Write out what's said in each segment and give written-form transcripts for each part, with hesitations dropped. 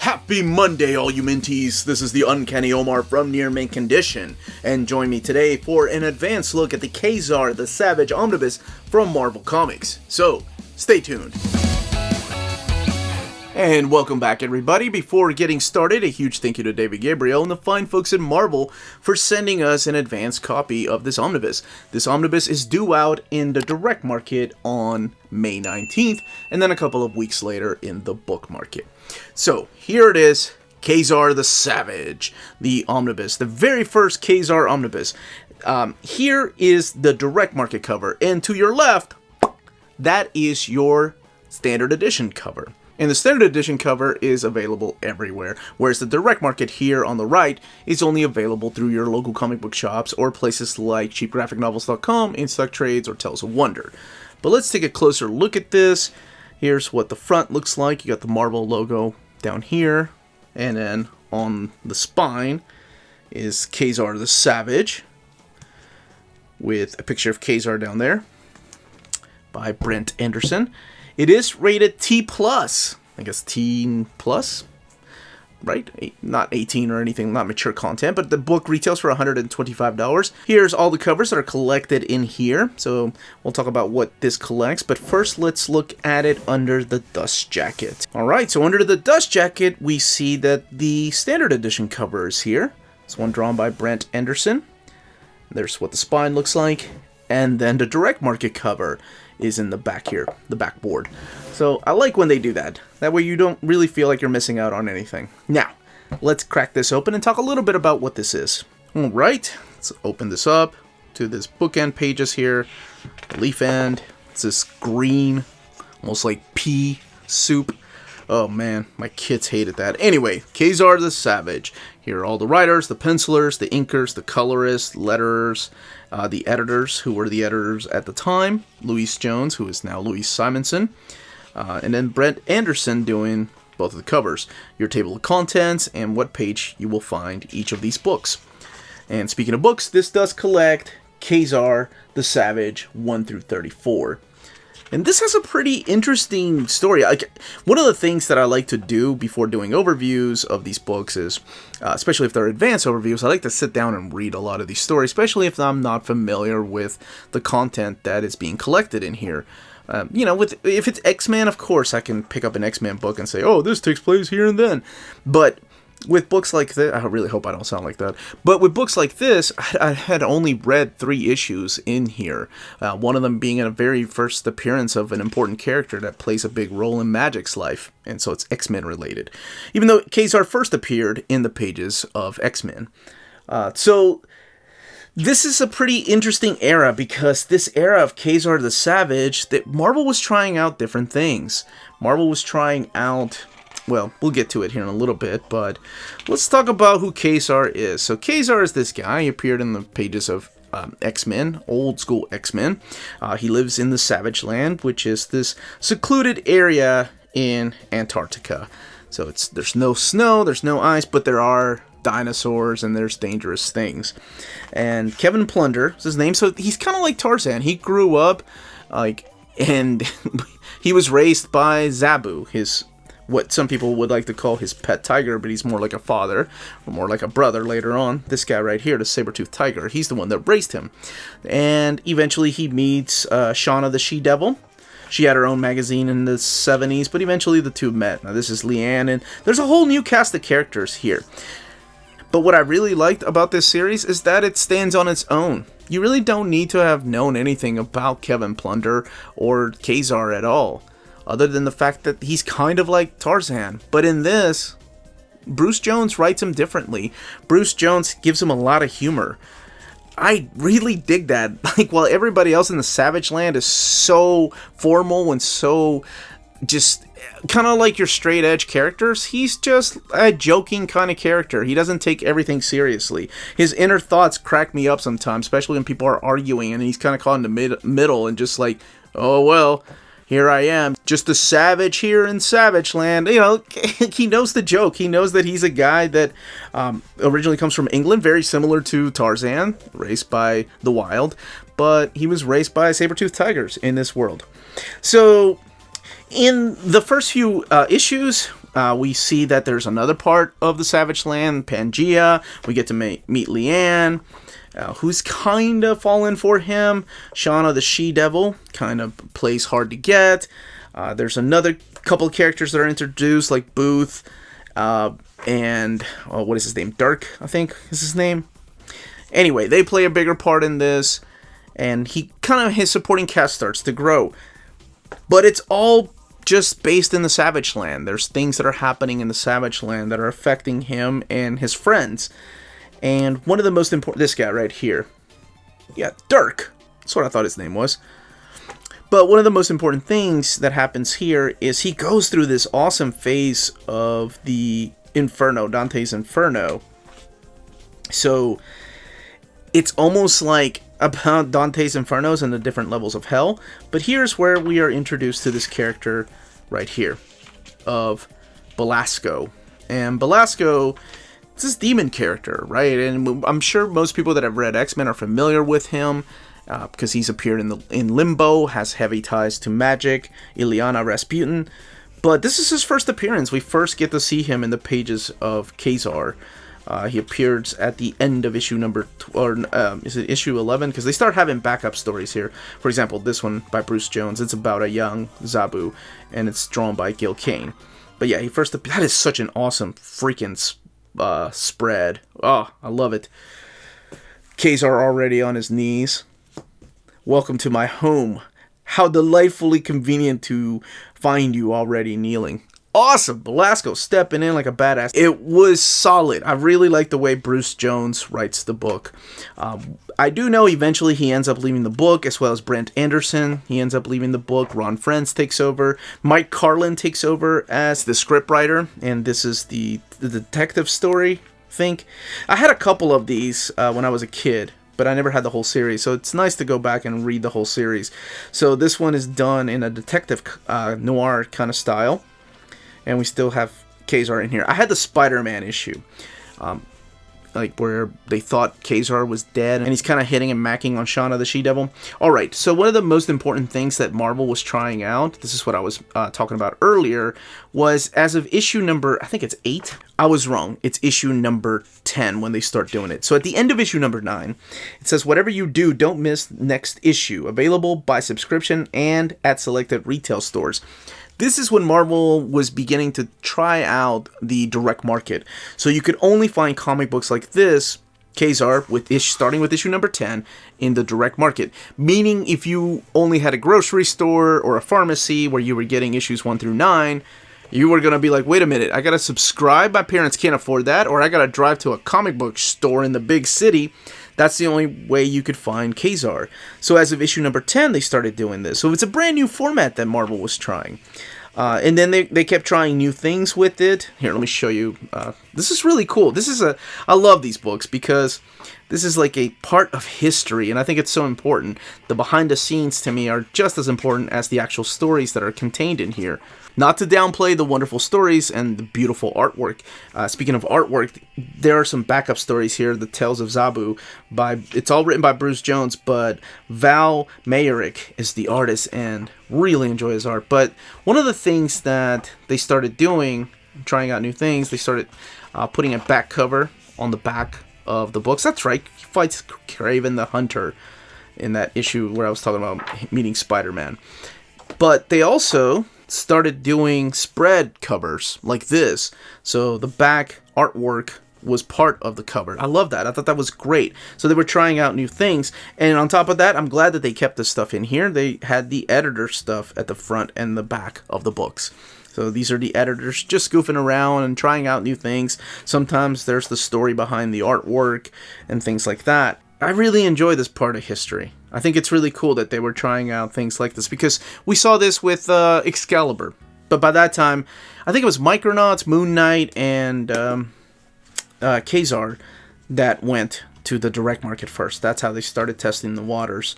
Happy Monday, all you minties! This is the Uncanny Omar from Near Mint Condition, and join me today for an advanced look at the Ka-Zar the Savage Omnibus from Marvel Comics. So, stay tuned. And welcome back, everybody. Before getting started, a huge thank you to David Gabriel and the fine folks at Marvel for sending us an advanced copy of this omnibus. This omnibus is due out in the direct market on May 19th, and then a couple of weeks later in the book market. So, here it is, Ka-Zar the Savage, the omnibus, the very first Ka-Zar omnibus. Here is the direct market cover, and to your left, that is your standard edition cover. And the standard edition cover is available everywhere, whereas the direct market here on the right is only available through your local comic book shops or places like cheapgraphicnovels.com, In-Stock Trades, or Tales of Wonder. But let's take a closer look at this. Here's what the front looks like. You got the Marvel logo down here, and then on the spine is Ka-Zar the Savage, with a picture of Ka-Zar down there by Brent Anderson. It is rated T+, I guess teen plus, right? Not 18 or anything, not mature content, but the book retails for $125. Here's all the covers that are collected in here, so we'll talk about what this collects, but first let's look at it under the dust jacket. Alright, so under the dust jacket, we see that the standard edition cover is here. It's one drawn by Brent Anderson. There's what the spine looks like, and then the direct market cover is in the back here, the backboard. So I like when they do that. That way you don't really feel like you're missing out on anything. Now, let's crack this open and talk a little bit about what this is. Alright, let's open this up to this bookend pages here. The leaf end. It's this green, almost like pea soup. Oh man, my kids hated that. Anyway, Ka-Zar the Savage. Here are all the writers, the pencilers, the inkers, the colorists, letterers, the editors, who were the editors at the time. Louise Jones, who is now Louise Simonson. And then Brent Anderson doing both of the covers. Your table of contents and what page you will find each of these books. And speaking of books, this does collect Ka-Zar the Savage 1 through 34. And this has a pretty interesting story. One of the things that I like to do before doing overviews of these books is, especially if they're advanced overviews, I like to sit down and read a lot of these stories, especially if I'm not familiar with the content that is being collected in here. If it's X-Men, of course, I can pick up an X-Men book and say, oh, this takes place here and then. But with books like this, I really hope I don't sound like that, but with books like this, I had only read 3 issues in here, one of them being a very first appearance of an important character that plays a big role in Magic's life, and so it's X-Men related, even though Ka-Zar first appeared in the pages of X-Men. So this is a pretty interesting era, because this era of Ka-Zar the Savage, that Marvel was trying out different things. Marvel was trying out... Well, we'll get to it here in a little bit, but let's talk about who Ka-Zar is. So Ka-Zar is this guy. He appeared in the pages of X-Men, old school X-Men. He lives in the Savage Land, which is this secluded area in Antarctica. So there's no snow, there's no ice, but there are dinosaurs and there's dangerous things. And Kevin Plunder is his name. So he's kind of like Tarzan. He grew up and he was raised by Zabu, what some people would like to call his pet tiger, but he's more like a father, or more like a brother later on. This guy right here, the saber-toothed tiger, he's the one that raised him. And eventually he meets Shauna the She-Devil. She had her own magazine in the 70s, but eventually the two met. Now this is Leanne, and there's a whole new cast of characters here. But what I really liked about this series is that it stands on its own. You really don't need to have known anything about Kevin Plunder or Ka-Zar at all, other than the fact that he's kind of like Tarzan. But in this, Bruce Jones writes him differently. Bruce Jones gives him a lot of humor. I really dig that. While everybody else in the Savage Land is so formal and so just kind of like your straight edge characters, he's just a joking kind of character. He doesn't take everything seriously. His inner thoughts crack me up sometimes, especially when people are arguing and he's kind of caught in the middle and just like, oh well, here I am, just a savage here in Savage Land. He knows the joke. He knows that he's a guy that originally comes from England, very similar to Tarzan, raised by the wild, but he was raised by saber-toothed tigers in this world. So in the first few issues, we see that there's another part of the Savage Land, Pangea. We get to meet Leanne, who's kind of fallen for him. Shauna the She-Devil kind of plays hard to get. There's another couple of characters that are introduced, like Booth, and what is his name? Dirk, I think is his name. Anyway, they play a bigger part in this, and his supporting cast starts to grow. But it's all just based in the Savage Land. There's things that are happening in the Savage Land that are affecting him and his friends. And one of the most important, this guy right here. Yeah, Dirk. That's what I thought his name was. But one of the most important things that happens here is he goes through this awesome phase of the Inferno, Dante's Inferno. So it's almost like about Dante's Infernos and the different levels of hell. But here's where we are introduced to this character right here of Belasco. And Belasco, it's this demon character, right? And I'm sure most people that have read X-Men are familiar with him because he's appeared in Limbo, has heavy ties to magic, Ilyana Rasputin. But this is his first appearance. We first get to see him in the pages of Ka-Zar. He appears at the end of issue number, is it issue 11? Because they start having backup stories here. For example, this one by Bruce Jones. It's about a young Zabu, and it's drawn by Gil Kane. But yeah, that is such an awesome freaking spread. Oh, I love it. Ka-Zar already on his knees. Welcome to my home. How delightfully convenient to find you already kneeling. Awesome. Belasco stepping in like a badass. It was solid. I really like the way Bruce Jones writes the book. I do know eventually he ends up leaving the book, as well as Brent Anderson. He ends up leaving the book. Ron Frenz takes over. Mike Carlin takes over as the scriptwriter, and this is the detective story, I think. I had a couple of these when I was a kid, but I never had the whole series, so it's nice to go back and read the whole series. So this one is done in a detective noir kind of style. And we still have Ka-Zar in here. I had the Spider-Man issue, like where they thought Ka-Zar was dead, and he's kind of hitting and macking on Shauna the She-Devil. All right, so one of the most important things that Marvel was trying out, this is what I was talking about earlier, was as of issue number, I think it's 8. I was wrong. It's issue number 10 when they start doing it. So at the end of issue number 9, it says, whatever you do, don't miss next issue. Available by subscription and at selected retail stores. This is when Marvel was beginning to try out the direct market. So you could only find comic books like this, Ka-Zar, starting with issue number 10, in the direct market. Meaning if you only had a grocery store or a pharmacy where you were getting issues 1 through 9, you were going to be like, wait a minute, I got to subscribe? My parents can't afford that. Or I got to drive to a comic book store in the big city. That's the only way you could find Ka-Zar. So as of issue number 10, they started doing this. So it's a brand new format that Marvel was trying. And then they kept trying new things with it. Here, let me show you. This is really cool. I love these books because this is like a part of history, and I think it's so important. The behind the scenes to me are just as important as the actual stories that are contained in here. Not to downplay the wonderful stories and the beautiful artwork. Speaking of artwork, there are some backup stories here. The Tales of Zabu. It's all written by Bruce Jones, but Val Mayerick is the artist, and really enjoy his art. But one of the things that they started doing, trying out new things, they started putting a back cover on the back of the books. That's right, he fights Kraven the Hunter in that issue where I was talking about meeting Spider-Man. But they also started doing spread covers like this. So the back artwork was part of the cover. I love that. I thought that was great. So they were trying out new things. And on top of that, I'm glad that they kept this stuff in here. They had the editor stuff at the front and the back of the books. So these are the editors just goofing around and trying out new things. Sometimes there's the story behind the artwork and things like that. I really enjoy this part of history. I think it's really cool that they were trying out things like this because we saw this with Excalibur. But by that time, I think it was Micronauts, Moon Knight, and Ka-Zar that went to the direct market first. That's how they started testing the waters.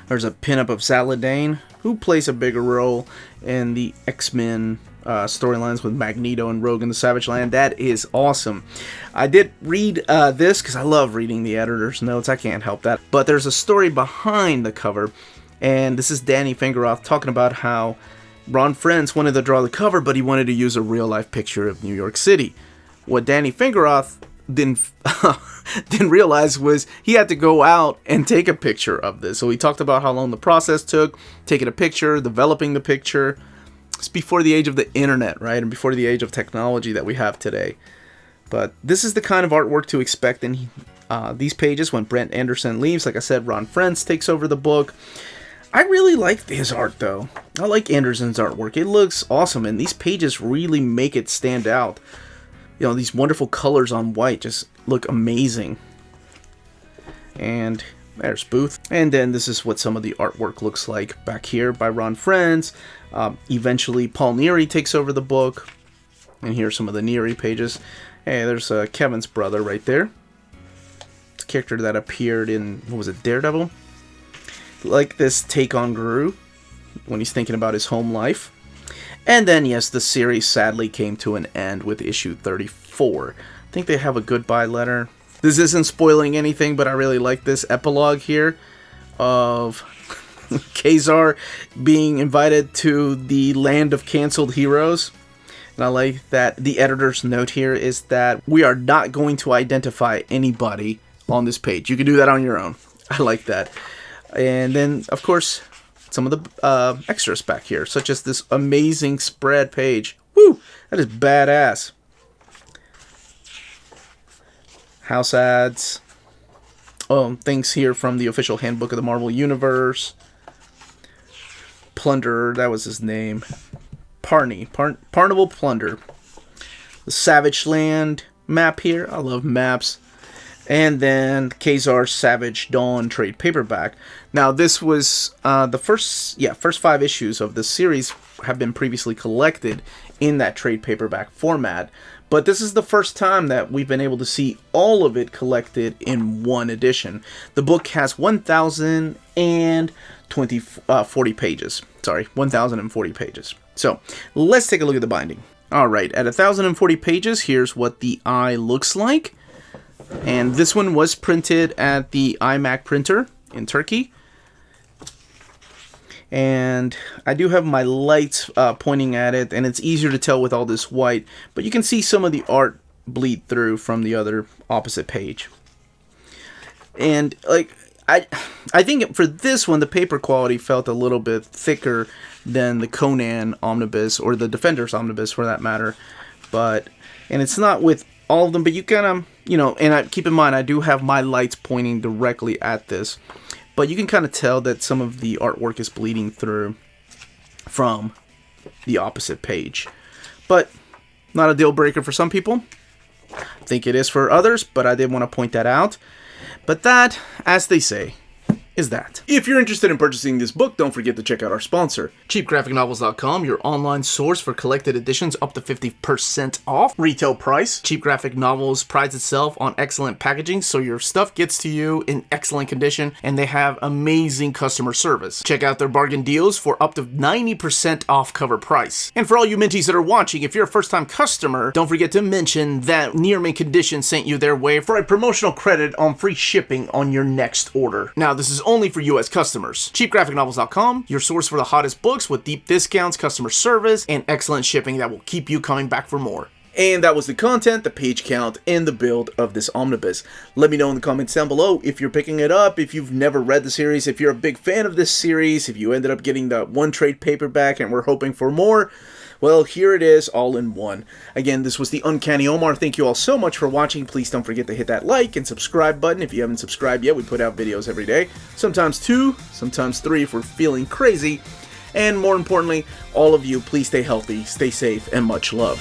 There's a pinup of Saladin, who plays a bigger role in the X-Men storylines with Magneto and Rogue in the Savage Land. That is awesome. I did read this because I love reading the editor's notes. I can't help that. But there's a story behind the cover, and this is Danny Fingeroth talking about how Ron Frenz wanted to draw the cover, but he wanted to use a real-life picture of New York City. What Danny Fingeroth didn't realize was he had to go out and take a picture of this. So he talked about how long the process took, taking a picture, developing the picture. It's before the age of the internet, right? And before the age of technology that we have today. But this is the kind of artwork to expect in these pages when Brent Anderson leaves. Like I said, Ron Frenz takes over the book. I really like his art, though. I like Anderson's artwork. It looks awesome, and these pages really make it stand out. You know, these wonderful colors on white just look amazing. And there's Booth. And then this is what some of the artwork looks like back here by Ron Frenz. Eventually, Paul Neary takes over the book. And here's some of the Neary pages. Hey, there's Kevin's brother right there. It's a character that appeared in, what was it, Daredevil? Like this take on Gru when he's thinking about his home life. And then, yes, the series sadly came to an end with issue 34. I think they have a goodbye letter. This isn't spoiling anything, but I really like this epilogue here of Ka-Zar being invited to the land of canceled heroes. And I like that the editor's note here is that we are not going to identify anybody on this page. You can do that on your own. I like that. And then, of course, some of the extras back here, such as this amazing spread page. Woo! That is badass. House ads. Things here from the official handbook of the Marvel Universe. Plunder, that was his name. Parnival Plunder. The Savage Land map here. I love maps. And then Ka-Zar Savage Dawn trade paperback. Now this was the first 5 issues of this series have been previously collected in that trade paperback format. But this is the first time that we've been able to see all of it collected in one edition. The book has 1,040 pages. Sorry, 1,040 pages. So let's take a look at the binding. Alright, at 1,040 pages, here's what the eye looks like. And this one was printed at the iMac printer in Turkey. And I do have my lights pointing at it, and it's easier to tell with all this white. But you can see some of the art bleed through from the other opposite page. And like I think for this one, the paper quality felt a little bit thicker than the Conan Omnibus, or the Defenders Omnibus for that matter. And it's not with all of them, but you kind of, you know, and keep in mind, I do have my lights pointing directly at this, but you can kind of tell that some of the artwork is bleeding through from the opposite page. But not a deal breaker for some people. I think it is for others, but I did want to point that out. But that, as they say, is that. If you're interested in purchasing this book, don't forget to check out our sponsor, CheapGraphicNovels.com, your online source for collected editions up to 50% off retail price. Cheap Graphic Novels prides itself on excellent packaging, so your stuff gets to you in excellent condition, and they have amazing customer service. Check out their bargain deals for up to 90% off cover price. And for all you Minties that are watching, if you're a first-time customer, don't forget to mention that Near Mint Condition sent you their way for a promotional credit on free shipping on your next order. Now, this is only for U.S. customers. CheapGraphicNovels.com, your source for the hottest books with deep discounts, customer service, and excellent shipping that will keep you coming back for more. And that was the content, the page count, and the build of this omnibus. Let me know in the comments down below if you're picking it up, if you've never read the series, if you're a big fan of this series, if you ended up getting the one trade paperback and we're hoping for more. Well, here it is, all in one. Again, this was the Uncanny Omar. Thank you all so much for watching. Please don't forget to hit that like and subscribe button if you haven't subscribed yet. We put out videos every day. Sometimes 2, sometimes 3 if we're feeling crazy. And more importantly, all of you, please stay healthy, stay safe, and much love.